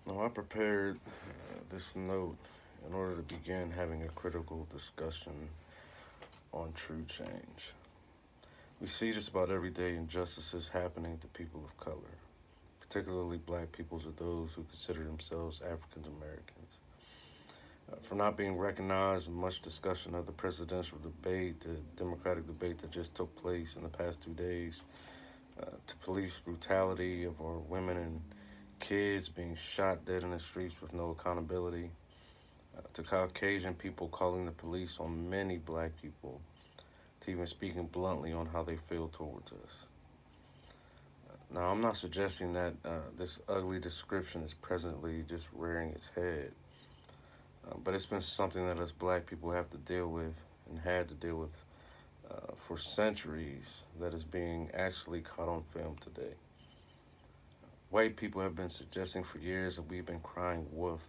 Now, I prepared this note in order to begin having a critical discussion on true change. We see just about everyday injustices happening to people of color, particularly black peoples or those who consider themselves African Americans. For not being recognized, much discussion of the presidential debate, the Democratic debate that just took place in the past 2 days, to police brutality of our women and kids being shot dead in the streets with no accountability, to Caucasian people calling the police on many black people, to even speaking bluntly on how they feel towards us. Now, I'm not suggesting that this ugly description is presently just rearing its head, but it's been something that us black people have to deal with and had to deal with for centuries that is being actually caught on film today. White people have been suggesting for years that we've been crying wolf,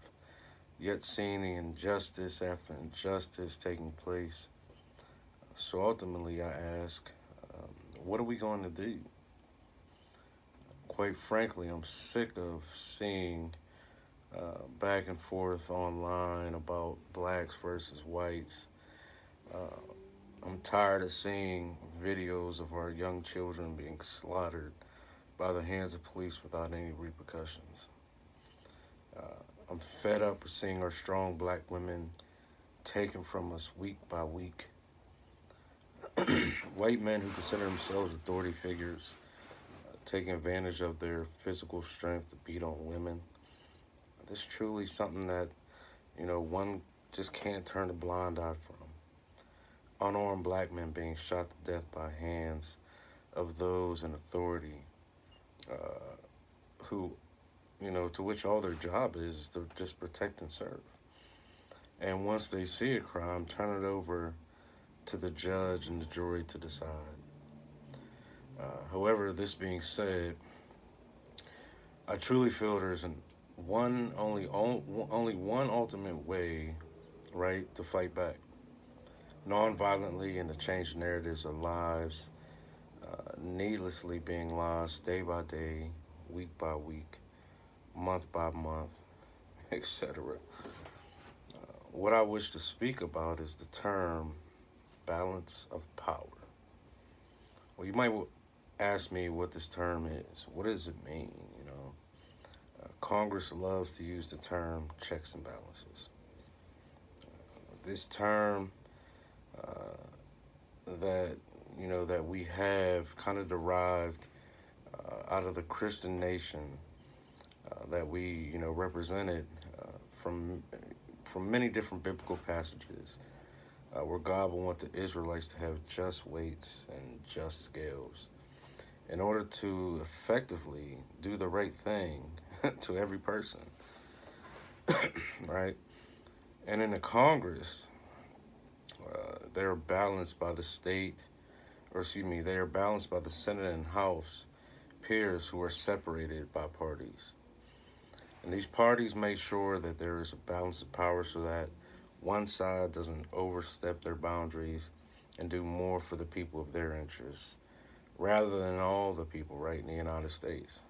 yet seeing the injustice after injustice taking place. So ultimately, I ask, what are we going to do? Quite frankly, I'm sick of seeing back and forth online about blacks versus whites. Uh, I'm tired of seeing videos of our young children being slaughtered by the hands of police without any repercussions. Uh, I'm fed up with seeing our strong black women taken from us week by week. White men who consider themselves authority figures taking advantage of their physical strength to beat on women. This is truly something that, one just can't turn a blind eye from. Unarmed black men being shot to death by hands of those in authority who, to which all their job is to just protect and serve. And once they see a crime, turn it over to the judge and the jury to decide. However, this being said, I truly feel there's only one ultimate way, right, to fight back, non-violently, and to change narratives of lives needlessly being lost day by day, week by week, month by month, etc. What I wish to speak about is the term balance of power. Well, you might ask me what this term is. What does it mean? Congress loves to use the term checks and balances. This term that that we have kind of derived out of the Christian nation that we represented from from many different biblical passages where God will want the Israelites to have just weights and just scales in order to effectively do the right thing to every person, right? And in the Congress, they are balanced by the state, or excuse me, they are balanced by the Senate and House peers who are separated by parties. And these parties make sure that there is a balance of power so that one side doesn't overstep their boundaries and do more for the people of their interests rather than all the people, right, in the United States.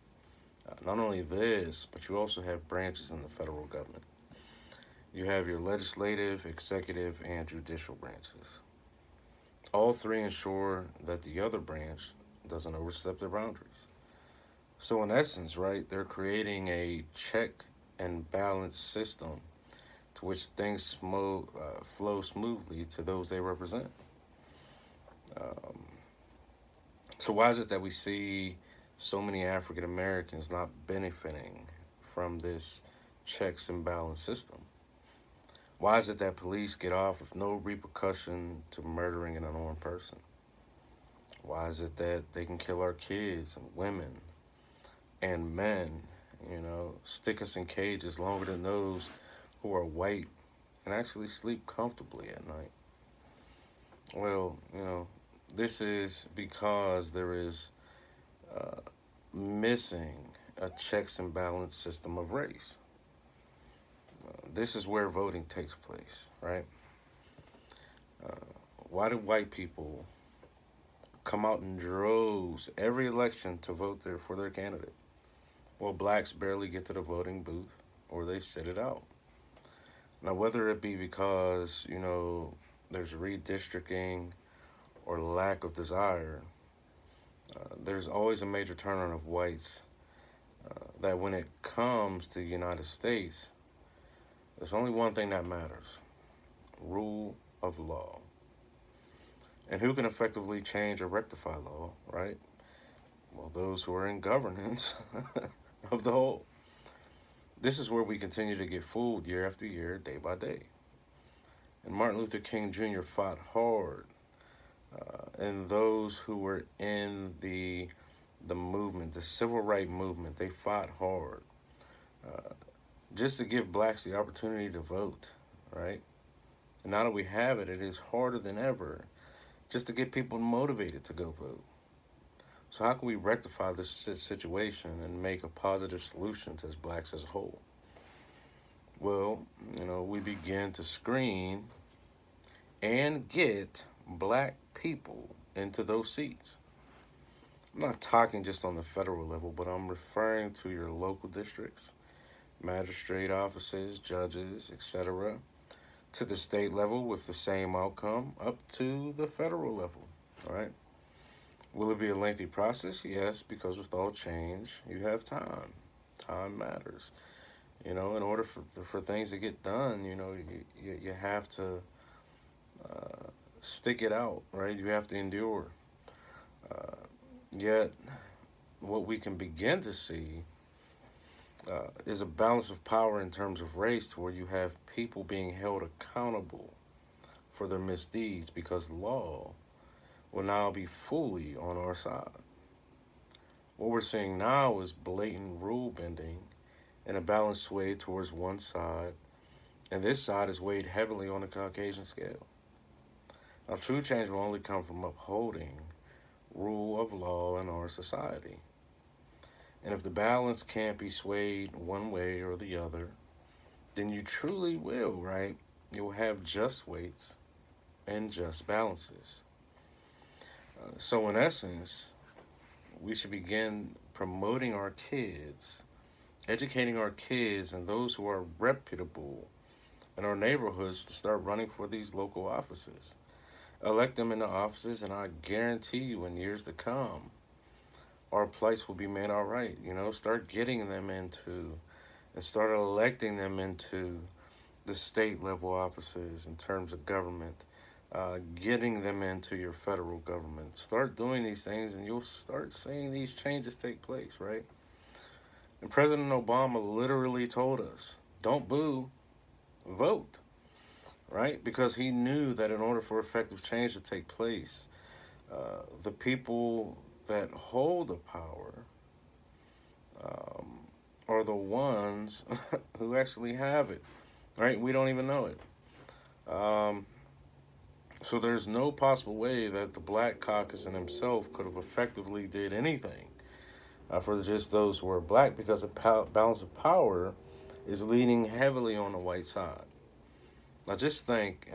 Not only this, but you also have branches in the federal government. You have your legislative, executive, and judicial branches. All three ensure that the other branch doesn't overstep their boundaries. So, in essence, right, they're creating a check and balance system to which things flow smoothly to those they represent. Um, so, why is it that we see so many African Americans not benefiting from this checks and balance system? Why is it that police get off with no repercussion to murdering an unarmed person? Why is it that they can kill our kids and women and men, stick us in cages longer than those who are white and actually sleep comfortably at night? Well, this is because there is uh, missing a checks and balance system of race. This is where voting takes place, right? Uh, why do white people come out in droves every election to vote for their candidate? Well, blacks barely get to the voting booth. or they sit it out. Now, whether it be because, there's redistricting or lack of desire, there's always a major turn-on of whites that when it comes to the United States, there's only one thing that matters: rule of law. And who can effectively change or rectify law, right? Well, those who are in governance of the whole. This is where we continue to get fooled year after year, day by day. And Martin Luther King Jr. fought hard, and those who were in the movement, the civil rights movement, they fought hard just to give blacks the opportunity to vote, right? And now that we have it, it is harder than ever just to get people motivated to go vote. So how can we rectify this situation and make a positive solution as blacks as a whole? Well, we begin to screen and get black people into those seats. I'm not talking just on the federal level, but I'm referring to your local districts, magistrate offices, judges, etc., to the state level with the same outcome up to the federal level, all right? Will it be a lengthy process? Yes, because with all change, you have time. Time matters. In order for things to get done, you have to stick it out, right? You have to endure. Yet, what we can begin to see is a balance of power in terms of race, to where you have people being held accountable for their misdeeds because law will now be fully on our side. What we're seeing now is blatant rule bending and a balance sway towards one side, and this side is weighed heavily on the Caucasian scale. Now, true change will only come from upholding rule of law in our society. And if the balance can't be swayed one way or the other, then you truly will, right? You'll have just weights and just balances. So in essence, we should begin promoting our kids, educating our kids and those who are reputable in our neighborhoods to start running for these local offices. Elect them into offices, and I guarantee you in years to come, our plights will be made all right. Start getting them into and start electing them into the state level offices in terms of government. Getting them into your federal government. Start doing these things and you'll start seeing these changes take place, right? And President Obama literally told us, don't boo, vote, right? Because he knew that in order for effective change to take place, the people that hold the power are the ones who actually have it, right? We don't even know it. So there's no possible way that the Black Caucus in himself could have effectively did anything for just those who are black, because the balance of power is leaning heavily on the white side. Now just think,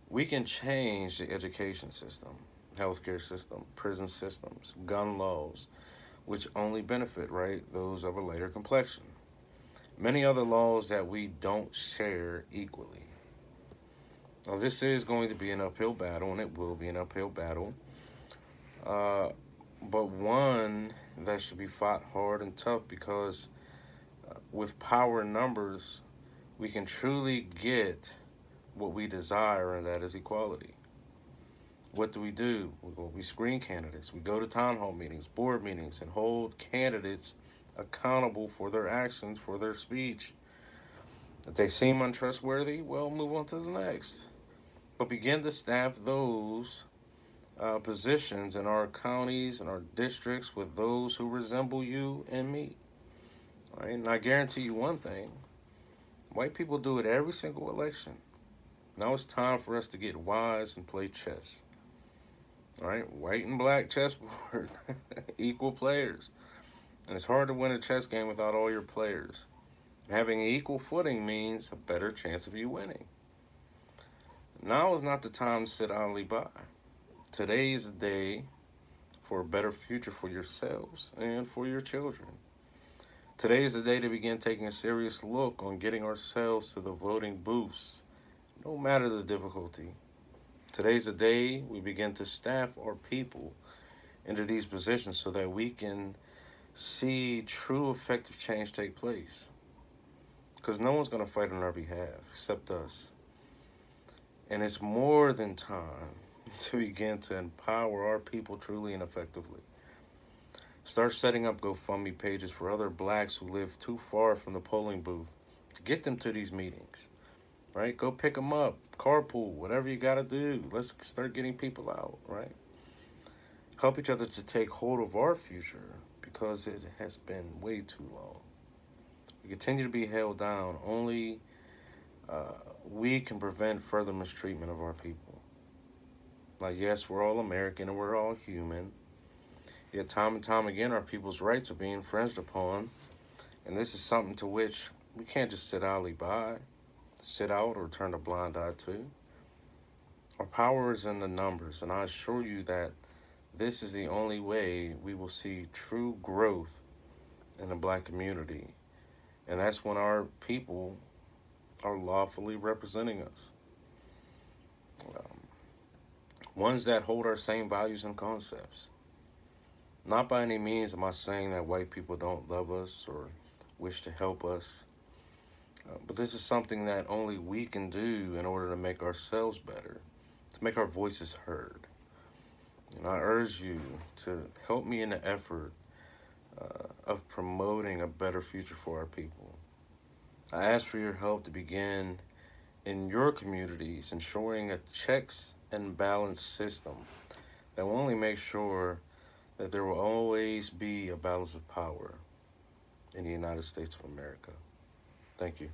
we can change the education system, healthcare system, prison systems, gun laws, which only benefit, right, those of a lighter complexion. Many other laws that we don't share equally. Now, this is going to be an uphill battle, and it will be an uphill battle, but one that should be fought hard and tough, because with power in numbers, we can truly get what we desire, and that is equality. What do? We screen candidates. We go to town hall meetings, board meetings, and hold candidates accountable for their actions, for their speech. If they seem untrustworthy, well, move on to the next. But begin to staff those positions in our counties and our districts with those who resemble you and me. All right? And I guarantee you one thing. White people do it every single election. Now it's time for us to get wise and play chess. All right? White and black chessboard. Equal players. And it's hard to win a chess game without all your players. Having equal footing means a better chance of you winning. Now is not the time to sit idly by. Today is the day for a better future for yourselves and for your children. Today is the day to begin taking a serious look on getting ourselves to the voting booths, no matter the difficulty. Today's the day we begin to staff our people into these positions so that we can see true effective change take place. Because no one's going to fight on our behalf except us. And it's more than time to begin to empower our people truly and effectively. Start setting up GoFundMe pages for other blacks who live too far from the polling booth to get them to these meetings, right? Go pick them up, carpool, whatever you got to do. Let's start getting people out, right? Help each other to take hold of our future because it has been way too long. We continue to be held down. Only we can prevent further mistreatment of our people. Like, yes, we're all American and we're all human. Yet, time and time again, our people's rights are being infringed upon. And this is something to which we can't just sit idly by, sit out, or turn a blind eye to. Our power is in the numbers, and I assure you that this is the only way we will see true growth in the black community. And that's when our people are lawfully representing us. Ones that hold our same values and concepts. Not by any means am I saying that white people don't love us or wish to help us. But this is something that only we can do in order to make ourselves better, to make our voices heard. And I urge you to help me in the effort of promoting a better future for our people. I ask for your help to begin in your communities, ensuring a checks and balance system that will only make sure that there will always be a balance of power in the United States of America. Thank you.